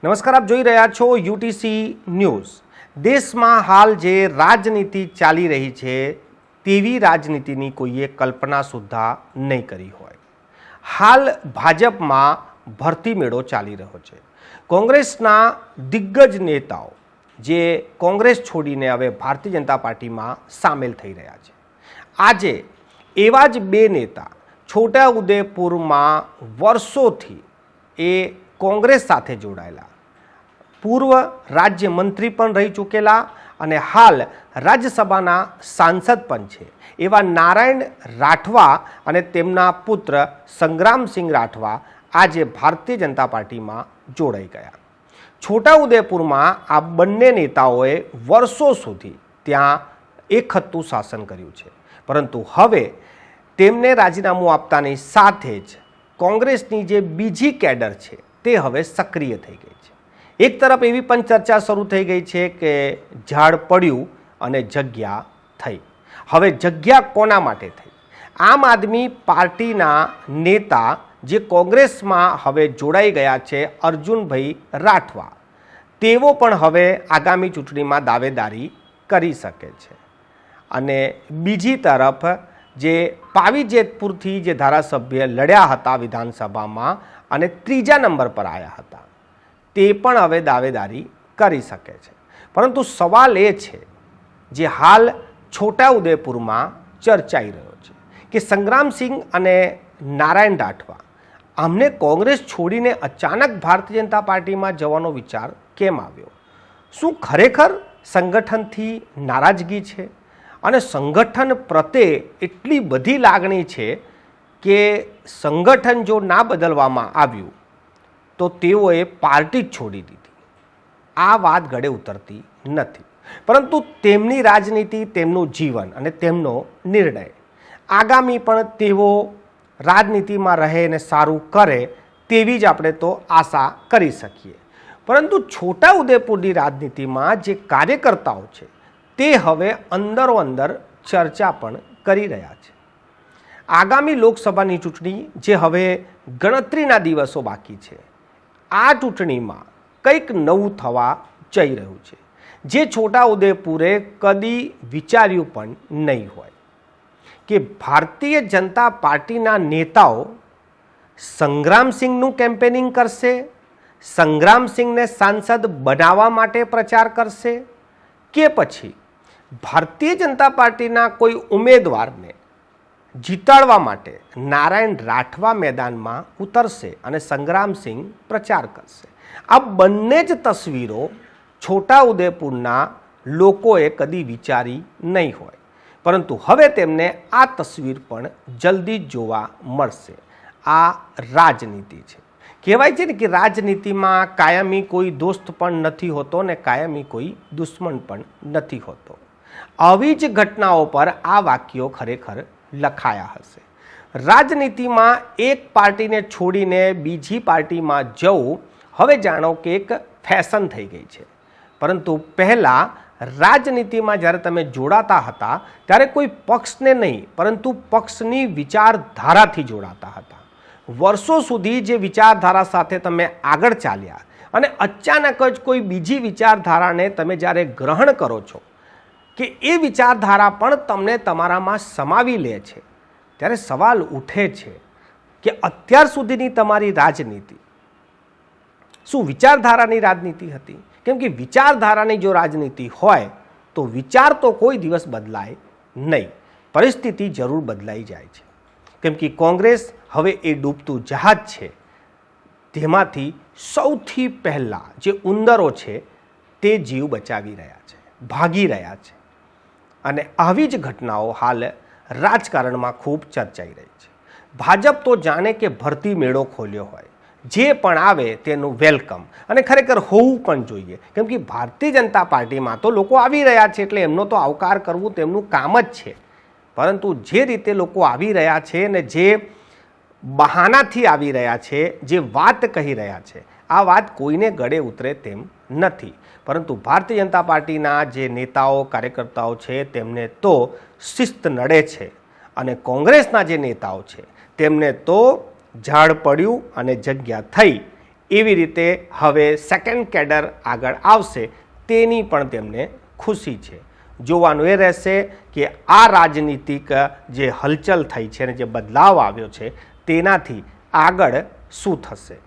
નમસ્કાર, આપ જોઈ રહ્યા છો યુટીસી ન્યૂઝ। દેશમાં હાલ જે રાજનીતિ ચાલી રહી છે તેવી રાજનીતિની કોઈએ કલ્પના સુદ્ધા નહીં કરી હોય। હાલ ભાજપમાં ભરતી મેળો ચાલી રહ્યો છે। કોંગ્રેસના દિગ્ગજ નેતાઓ જે કોંગ્રેસ છોડીને હવે ભારતીય જનતા પાર્ટીમાં સામેલ થઈ રહ્યા છે। આજે એવા જ બે નેતા છોટાઉદેપુરમાં વર્ષોથી એ કોંગ્રેસ સાથે જોડાયેલા પૂર્વ રાજ્યમંત્રી પણ રહી ચૂકેલા અને હાલ રાજ્યસભાના સાંસદ પણ છે એવા નારાયણ રાઠવા અને તેમના પુત્ર સંગ્રામસિંહ રાઠવા આજે ભારતીય જનતા પાર્ટીમાં જોડાઈ ગયા। છોટાઉદેપુરમાં આ બંને નેતાઓએ વર્ષો સુધી ત્યાં એકહત્તું શાસન કર્યું છે, પરંતુ હવે તેમને રાજીનામું આપતાની સાથે જ કોંગ્રેસની જે બીજી કેડર છે તે હવે સક્રિય થઈ ગઈ છે। એક તરફ એવી પણ ચર્ચા શરૂ થઈ ગઈ છે કે ઝાડ પડ્યું અને જગ્યા થઈ। હવે જગ્યા કોના માટે થઈ? આમ આદમી પાર્ટીના નેતા જે કોંગ્રેસમાં હવે જોડાઈ ગયા છે અર્જુનભાઈ રાઠવા, તેઓ પણ હવે આગામી ચૂંટણીમાં દાવેદારી કરી શકે છે। અને બીજી તરફ જે પાવી જેતપુરથી જે ધારાસભ્ય લડ્યા હતા વિધાનસભામાં અને ત્રીજા નંબર પર આવ્યા હતા, તે પણ હવે દાવેદારી કરી શકે છે। પરંતુ સવાલ એ છે જે હાલ છોટાઉદેપુરમાં ચર્ચાઈ રહ્યો છે કે સંગ્રામસિંહ અને નારાયણ રાઠવા આમને કોંગ્રેસ છોડીને અચાનક ભારતીય જનતા પાર્ટીમાં જવાનો વિચાર કેમ આવ્યો? શું ખરેખર સંગઠનથી નારાજગી છે અને સંગઠન પ્રત્યે એટલી બધી લાગણી છે કે સંગઠન જો ના બદલવામાં આવ્યું તો તેઓએ પાર્ટી જ છોડી દીધી? આ વાત ગળે ઉતરતી નથી, પરંતુ તેમની રાજનીતિ, તેમનું જીવન અને તેમનો નિર્ણય આગામી પણ તેઓ રાજનીતિમાં રહે અને સારું કરે તેવી જ આપણે તો આશા કરી શકીએ। પરંતુ છોટાઉદેપુરની રાજનીતિમાં જે કાર્યકર્તાઓ છે તે હવે અંદરો અંદર ચર્ચા પણ કરી રહ્યા છે। આગામી લોકસભાની ચૂંટણી જે હવે ગણતરીના દિવસો બાકી છે, આ ચૂંટણીમાં કંઈક નવું થવા જઈ રહ્યું છે જે છોટાઉદેપુરે કદી વિચાર્યું પણ નહીં હોય કે ભારતીય જનતા પાર્ટીના નેતાઓ સંગ્રામસિંહનું કેમ્પેનિંગ કરશે, સંગ્રામસિંહને સાંસદ બનાવવા માટે પ્રચાર કરશે, કે પછી ભારતીય જનતા પાર્ટીના કોઈ ઉમેદવારને જીતાડવા માટે નારાયણ રાઠવા મેદાનમાં ઉતરશે અને સંગ્રામસિંહ પ્રચાર કરશે? આ બંને જ તસવીરો છોટાઉદેપુરના લોકોએ કદી વિચારી નહીં હોય, પરંતુ હવે તેમને આ તસવીર પણ જલ્દી જ જોવા મળશે। આ રાજનીતિ છે। કહેવાય છે ને કે રાજનીતિમાં કાયમી કોઈ દોસ્ત પણ નથી હોતો ને કાયમી કોઈ દુશ્મન પણ નથી હોતો। આવી જ ઘટનાઓ પર આ વાક્યો ખરેખર લખાયા હશે। રાજનીતિમાં એક પાર્ટીને છોડીને બીજી પાર્ટીમાં જવું હવે જાણો કે એક ફેશન થઈ ગઈ છે, પરંતુ પહેલાં રાજનીતિમાં જ્યારે તમે જોડાતા હતા ત્યારે કોઈ પક્ષને નહીં પરંતુ પક્ષની વિચારધારાથી જોડાતા હતા। વર્ષો સુધી જે વિચારધારા સાથે તમે આગળ ચાલ્યા અને અચાનક જ કોઈ બીજી વિચારધારાને તમે જ્યારે ગ્રહણ કરો છો કે એ વિચારધારા પણ તમને તમારામાં સમાવી લે છે, ત્યારે સવાલ ઉઠે છે કે અત્યાર સુધીની તમારી રાજનીતિ શું વિચારધારાની રાજનીતિ હતી? કેમ કે વિચારધારાની જો રાજનીતિ હોય તો વિચાર તો કોઈ દિવસ બદલાય નહીં, પરિસ્થિતિ જરૂર બદલાઈ જાય છે। કેમ કે કોંગ્રેસ હવે એ ડૂબતું જહાજ છે, તેમાંથી સૌથી પહેલાં જે ઉંદરો છે તે જીવ બચાવી રહ્યા છે, ભાગી રહ્યા છે। અને આવી જ ઘટનાઓ હાલ રાજકારણમાં ખૂબ ચર્ચાઈ રહી છે। ભાજપ તો જાણે કે ભરતી મેળો ખોલ્યો હોય, જે પણ આવે તેનું વેલકમ અને ખરેખર હોવું પણ જોઈએ, કેમ કે ભારતીય જનતા પાર્ટીમાં તો લોકો આવી રહ્યા છે એટલે એમનો તો આવકાર કરવું તેમનું કામ જ છે। પરંતુ જે રીતે લોકો આવી રહ્યા છે ને જે બહાનાથી આવી રહ્યા છે, જે વાત કહી રહ્યા છે, આ વાત કોઈને ગળે ઉતરે તેમ નથી। પરંતુ ભારતીય જનતા પાર્ટીના જે નેતાઓ કાર્યકર્તાઓ છે તેમને તો શિસ્ત નડે છે અને કોંગ્રેસના જે નેતાઓ છે તેમને તો ઝાડ પડ્યું અને જગ્યા થઈ એવી રીતે હવે સેકન્ડ કેડર આગળ આવશે તેની પણ તેમને ખુશી છે. જોવાનું એ રહેશે કે આ રાજનીતિક જે હલચલ થઈ છે અને જે બદલાવ આવ્યો છે તેનાથી આગળ શું થશે.